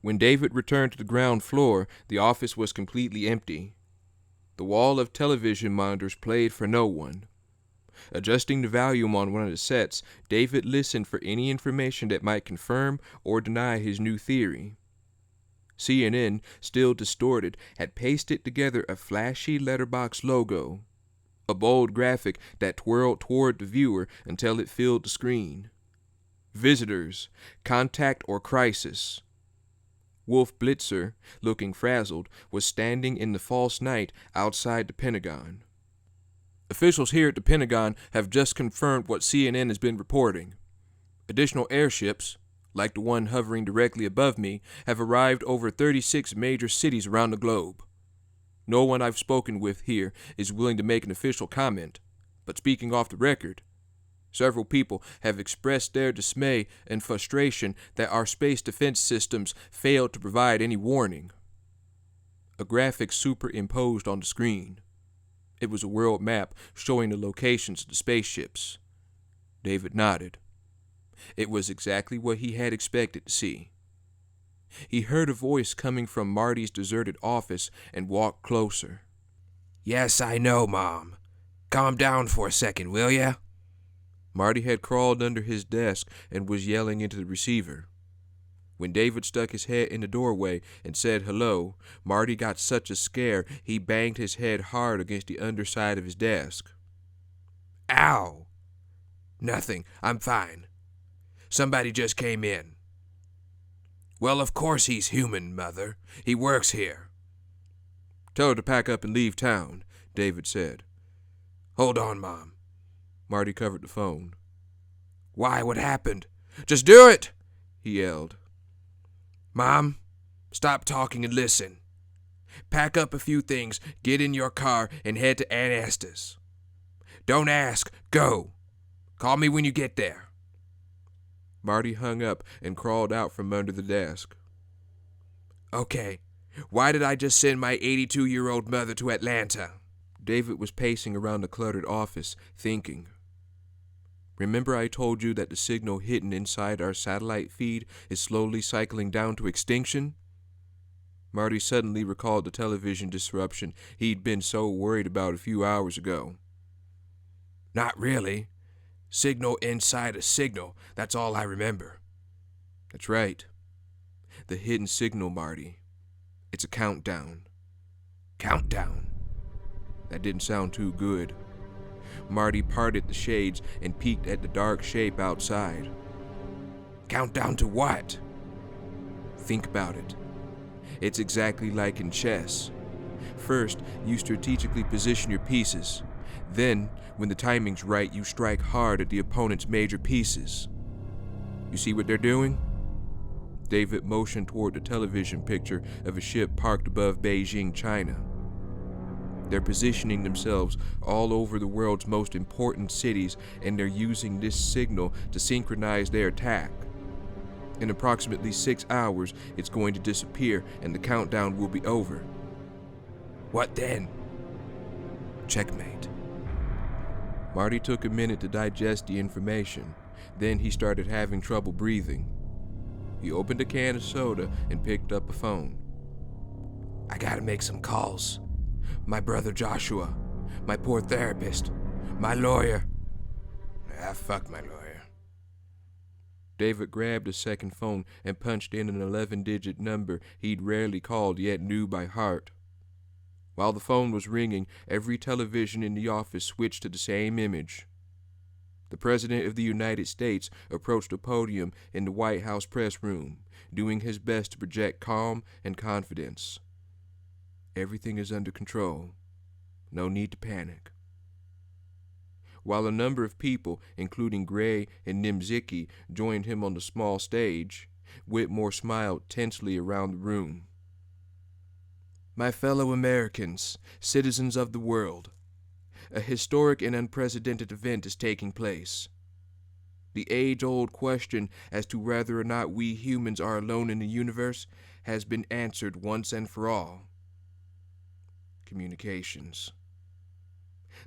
When David returned to the ground floor, the office was completely empty. The wall of television monitors played for no one. Adjusting the volume on one of the sets, David listened for any information that might confirm or deny his new theory. CNN, still distorted, had pasted together a flashy letterbox logo, a bold graphic that twirled toward the viewer until it filled the screen. Visitors, contact or crisis. Wolf Blitzer, looking frazzled, was standing in the false night outside the Pentagon. Officials here at the Pentagon have just confirmed what CNN has been reporting. Additional airships, like the one hovering directly above me, have arrived over 36 major cities around the globe. No one I've spoken with here is willing to make an official comment, but speaking off the record, several people have expressed their dismay and frustration that our space defense systems failed to provide any warning. A graphic superimposed on the screen. It was a world map showing the locations of the spaceships. David nodded. It was exactly what he had expected to see. He heard a voice coming from Marty's deserted office and walked closer. "Yes, I know, Mom. Calm down for a second, will ya?" Marty had crawled under his desk and was yelling into the receiver. When David stuck his head in the doorway and said hello, Marty got such a scare he banged his head hard against the underside of his desk. "Ow!" "Nothing. I'm fine. Somebody just came in." "Well, of course he's human, Mother. He works here." "Tell her to pack up and leave town," David said. "Hold on, Mom." Marty covered the phone. "Why, what happened? Just do it!" he yelled. "Mom, stop talking and listen. Pack up a few things, get in your car, and head to Aunt Esther's. Don't ask, go. Call me when you get there." Marty hung up and crawled out from under the desk. "Okay, why did I just send my 82-year-old mother to Atlanta?" David was pacing around the cluttered office, thinking. Remember I told you that the signal hidden inside our satellite feed is slowly cycling down to extinction? Marty suddenly recalled the television disruption he'd been so worried about a few hours ago. "Not really. Signal inside a signal, that's all I remember." "That's right. The hidden signal, Marty. It's a countdown." "Countdown?" That didn't sound too good. Marty parted the shades and peeked at the dark shape outside. "Countdown to what?" Think about it. It's exactly like in chess. First, you strategically position your pieces. Then, when the timing's right, you strike hard at the opponent's major pieces. You see what they're doing? David motioned toward the television picture of a ship parked above Beijing, China. They're positioning themselves all over the world's most important cities, and they're using this signal to synchronize their attack. In approximately 6 hours, it's going to disappear, and the countdown will be over. "What then?" Checkmate. Marty took a minute to digest the information. Then he started having trouble breathing. He opened a can of soda and picked up a phone. "I gotta make some calls. My brother Joshua, my poor therapist, my lawyer." Fuck my lawyer." David grabbed a second phone and punched in an 11-digit number he'd rarely called yet knew by heart. While the phone was ringing, every television in the office switched to the same image. The President of the United States approached a podium in the White House press room, doing his best to project calm and confidence. Everything is under control. No need to panic. While a number of people, including Gray and Nimzicki, joined him on the small stage, Whitmore smiled tensely around the room. "My fellow Americans, citizens of the world, a historic and unprecedented event is taking place. The age-old question as to whether or not we humans are alone in the universe has been answered once and for all. Communications."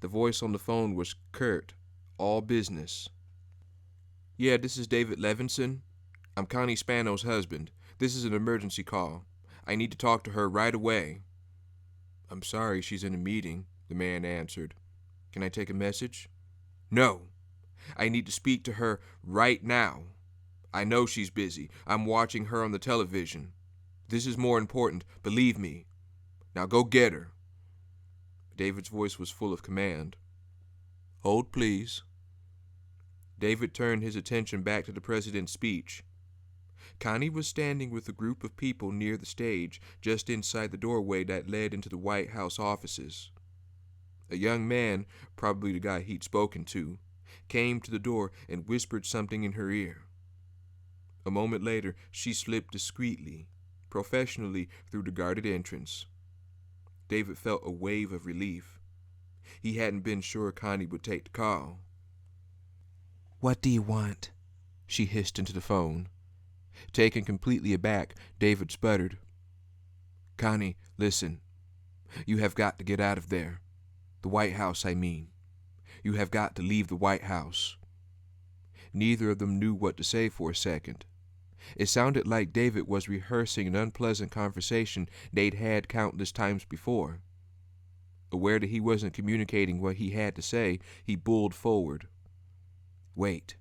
The voice on the phone was curt, all business. "Yeah, this is David Levinson. I'm Connie Spano's husband. This is an emergency call. I need to talk to her right away." "I'm sorry, she's in a meeting," the man answered. "Can I take a message?" "No. I need to speak to her right now. I know she's busy. I'm watching her on the television. This is more important, believe me. Now go get her." David's voice was full of command. "Hold, please." David turned his attention back to the president's speech. Connie was standing with a group of people near the stage, just inside the doorway that led into the White House offices. A young man, probably the guy he'd spoken to, came to the door and whispered something in her ear. A moment later, she slipped discreetly, professionally through the guarded entrance. David felt a wave of relief. He hadn't been sure Connie would take the call. "What do you want?" she hissed into the phone. Taken completely aback, David sputtered. "Connie, listen. You have got to get out of there. The White House, I mean. You have got to leave the White House." Neither of them knew what to say for a second. It sounded like David was rehearsing an unpleasant conversation they'd had countless times before. Aware that he wasn't communicating what he had to say, he bulled forward. "Wait.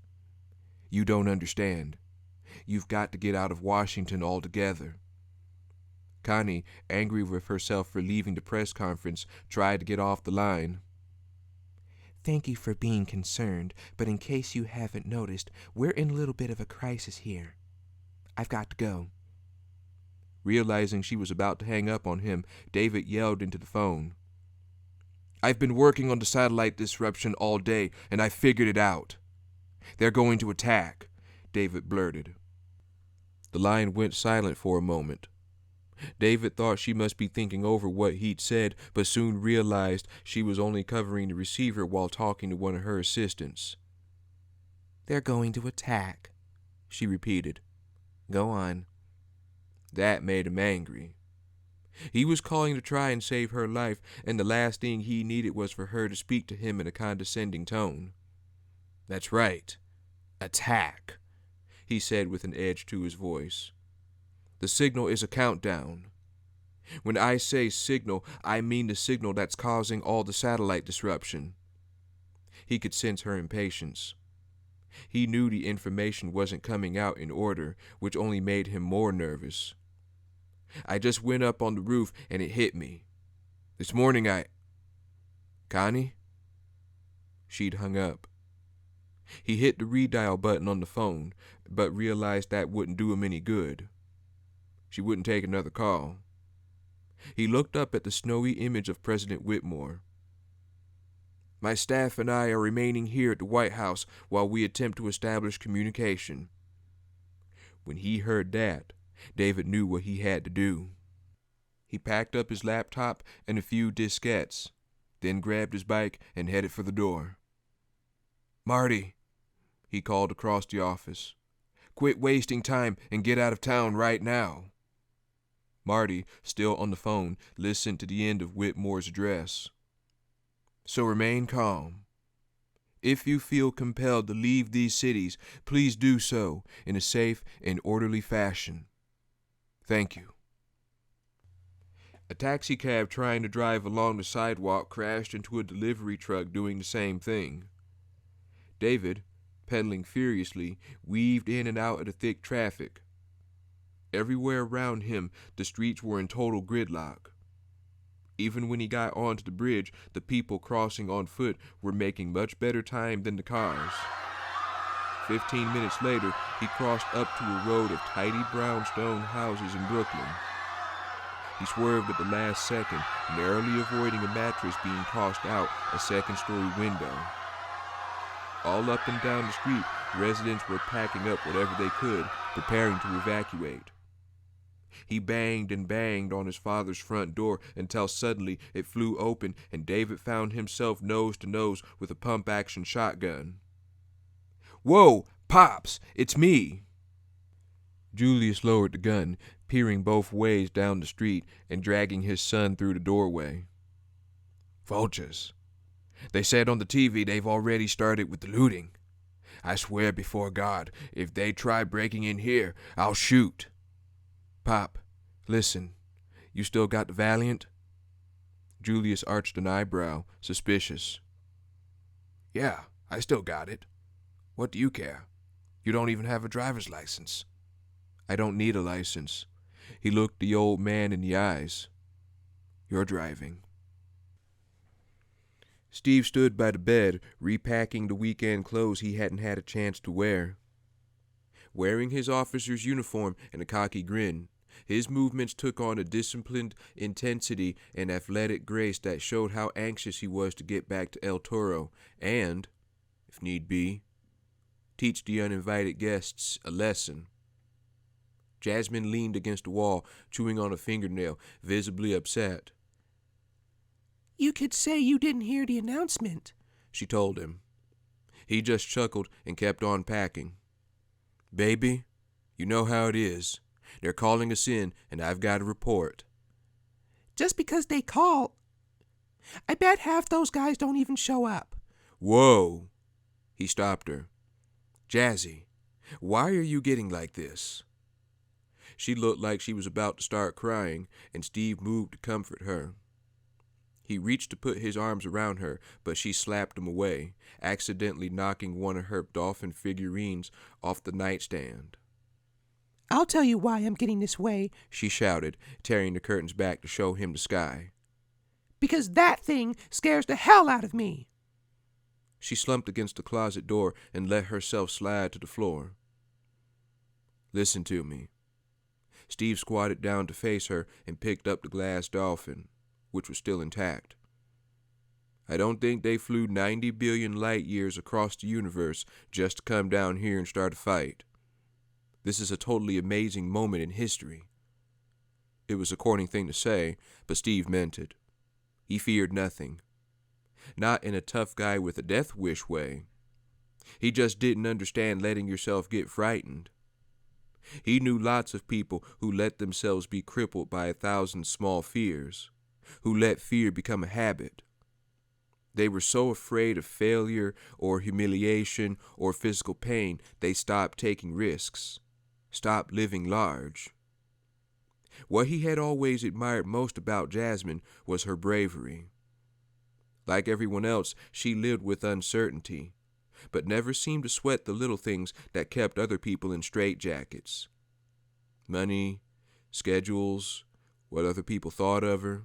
You don't understand. You've got to get out of Washington altogether." Connie, angry with herself for leaving the press conference, tried to get off the line. "Thank you for being concerned, but in case you haven't noticed, we're in a little bit of a crisis here. I've got to go." Realizing she was about to hang up on him, David yelled into the phone. "I've been working on the satellite disruption all day, and I figured it out. They're going to attack," David blurted. The line went silent for a moment. David thought she must be thinking over what he'd said, but soon realized she was only covering the receiver while talking to one of her assistants. "They're going to attack," she repeated. "Go on." That made him angry. He was calling to try and save her life, and the last thing he needed was for her to speak to him in a condescending tone. "That's right. Attack," he said with an edge to his voice. "The signal is a countdown. When I say signal, I mean the signal that's causing all the satellite disruption." He could sense her impatience. He knew the information wasn't coming out in order, which only made him more nervous. "I just went up on the roof and it hit me. This morning Connie?" She'd hung up. He hit the redial button on the phone, but realized that wouldn't do him any good. She wouldn't take another call. He looked up at the snowy image of President Whitmore. "My staff and I are remaining here at the White House while we attempt to establish communication." When he heard that, David knew what he had to do. He packed up his laptop and a few diskettes, then grabbed his bike and headed for the door. "Marty," he called across the office, "quit wasting time and get out of town right now." Marty, still on the phone, listened to the end of Whitmore's address. "So remain calm. If you feel compelled to leave these cities, please do so in a safe and orderly fashion. Thank you." A taxicab trying to drive along the sidewalk crashed into a delivery truck doing the same thing. David, pedaling furiously, weaved in and out of the thick traffic. Everywhere around him, the streets were in total gridlock. Even when he got onto the bridge, the people crossing on foot were making much better time than the cars. 15 minutes later, he crossed up to a road of tidy brownstone houses in Brooklyn. He swerved at the last second, narrowly avoiding a mattress being tossed out a second-story window. All up and down the street, residents were packing up whatever they could, preparing to evacuate. He banged and banged on his father's front door until suddenly it flew open and David found himself nose to nose with a pump-action shotgun. "Whoa, Pops, it's me!" Julius lowered the gun, peering both ways down the street and dragging his son through the doorway. "Vultures. They said on the TV they've already started with the looting. I swear before God, if they try breaking in here, I'll shoot." Pop, listen, you still got the Valiant? Julius arched an eyebrow, suspicious. Yeah, I still got it. What do you care? You don't even have a driver's license. I don't need a license. He looked the old man in the eyes. You're driving. Steve stood by the bed, repacking the weekend clothes he hadn't had a chance to wear. Wearing his officer's uniform and a cocky grin, his movements took on a disciplined intensity and athletic grace that showed how anxious he was to get back to El Toro and, if need be, teach the uninvited guests a lesson. Jasmine leaned against the wall, chewing on a fingernail, visibly upset. You could say you didn't hear the announcement, she told him. He just chuckled and kept on packing. Baby, you know how it is. They're calling us in, and I've got a report. Just because they call, I bet half those guys don't even show up. Whoa! He stopped her. Jazzy, why are you getting like this? She looked like she was about to start crying, and Steve moved to comfort her. He reached to put his arms around her, but she slapped him away, accidentally knocking one of her dolphin figurines off the nightstand. I'll tell you why I'm getting this way, she shouted, tearing the curtains back to show him the sky. Because that thing scares the hell out of me. She slumped against the closet door and let herself slide to the floor. Listen to me. Steve squatted down to face her and picked up the glass dolphin, which was still intact. I don't think they flew 90 billion light years across the universe just to come down here and start a fight. This is a totally amazing moment in history. It was a corny thing to say, but Steve meant it. He feared nothing. Not in a tough guy with a death wish way. He just didn't understand letting yourself get frightened. He knew lots of people who let themselves be crippled by 1,000 small fears, who let fear become a habit. They were so afraid of failure or humiliation or physical pain, they stopped taking risks, stopped living large. What he had always admired most about Jasmine was her bravery. Like everyone else, she lived with uncertainty, but never seemed to sweat the little things that kept other people in straitjackets. Money, schedules, what other people thought of her.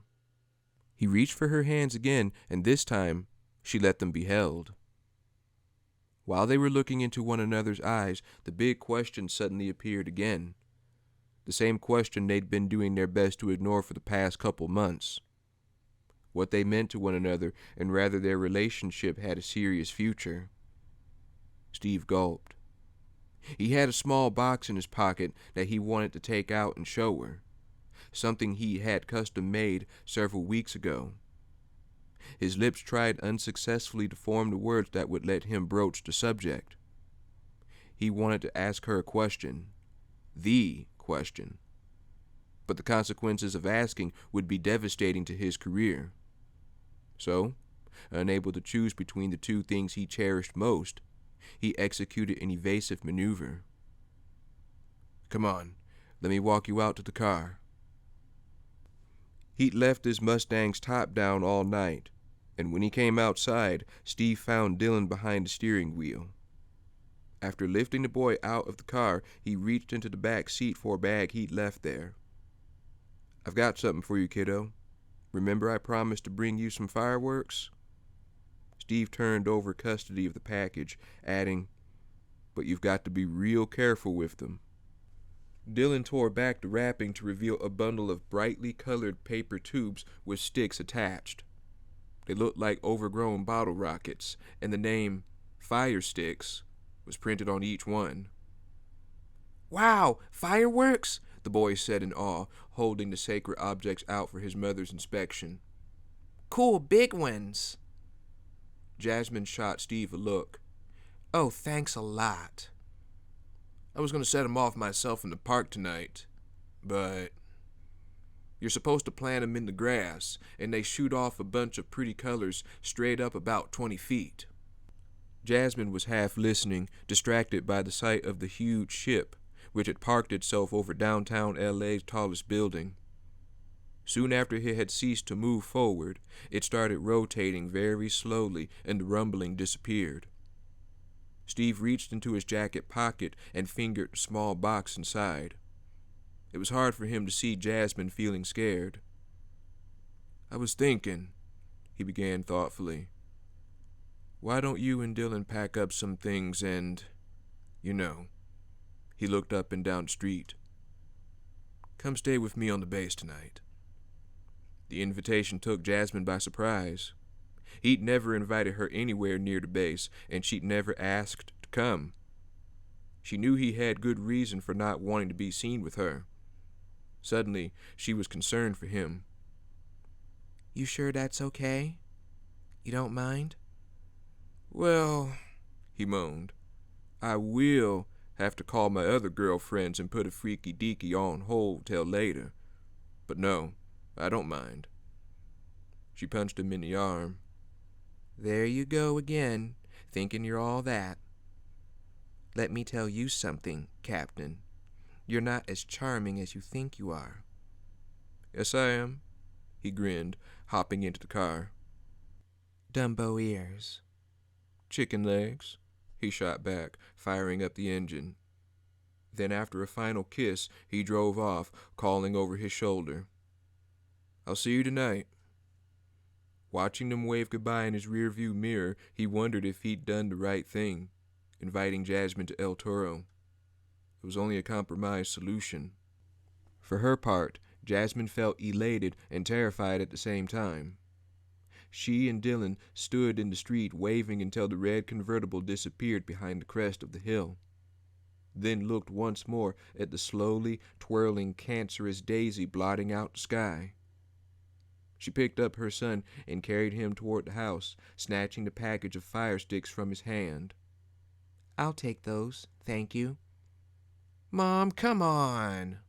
He reached for her hands again, and this time she let them be held. While they were looking into one another's eyes, the big question suddenly appeared again. The same question they'd been doing their best to ignore for the past couple months. What they meant to one another, and whether their relationship had a serious future. Steve gulped. He had a small box in his pocket that he wanted to take out and show her, something he had custom made several weeks ago. His lips tried unsuccessfully to form the words that would let him broach the subject. He wanted to ask her a question, the question, but the consequences of asking would be devastating to his career. So, unable to choose between the two things he cherished most, he executed an evasive maneuver. Come on, let me walk you out to the car. He'd left his Mustang's top down all night, and when he came outside, Steve found Dylan behind the steering wheel. After lifting the boy out of the car, he reached into the back seat for a bag he'd left there. I've got something for you, kiddo. Remember I promised to bring you some fireworks? Steve turned over custody of the package, adding, but you've got to be real careful with them. Dylan tore back the wrapping to reveal a bundle of brightly colored paper tubes with sticks attached. They looked like overgrown bottle rockets, and the name, Fire Sticks, was printed on each one. Wow, fireworks? The boy said in awe, holding the sacred objects out for his mother's inspection. Cool big ones. Jasmine shot Steve a look. Oh, thanks a lot. I was going to set 'em off myself in the park tonight, but you're supposed to plant 'em in the grass, and they shoot off a bunch of pretty colors straight up about 20 feet. Jasmine was half listening, distracted by the sight of the huge ship, which had parked itself over downtown LA's tallest building. Soon after it had ceased to move forward, it started rotating very slowly and the rumbling disappeared. Steve reached into his jacket pocket and fingered a small box inside. It was hard for him to see Jasmine feeling scared. "I was thinking," he began thoughtfully, "why don't you and Dylan pack up some things and, you know," he looked up and down the street, "come stay with me on the base tonight." The invitation took Jasmine by surprise. He'd never invited her anywhere near the base, and she'd never asked to come. She knew he had good reason for not wanting to be seen with her. Suddenly, she was concerned for him. You sure that's okay? You don't mind? "Well," he moaned, "I will have to call my other girlfriends and put a freaky deaky on hold till later. But no, I don't mind." She punched him in the arm. There you go again, thinking you're all that. Let me tell you something, Captain. You're not as charming as you think you are. "Yes, I am," he grinned, hopping into the car. Dumbo ears. "Chicken legs," he shot back, firing up the engine. Then after a final kiss, he drove off, calling over his shoulder, "I'll see you tonight." Watching them wave goodbye in his rearview mirror, he wondered if he'd done the right thing, inviting Jasmine to El Toro. It was only a compromise solution. For her part, Jasmine felt elated and terrified at the same time. She and Dylan stood in the street waving until the red convertible disappeared behind the crest of the hill, then looked once more at the slowly twirling cancerous daisy blotting out the sky. She picked up her son and carried him toward the house, snatching the package of fire sticks from his hand. I'll take those, thank you. Mom, come on.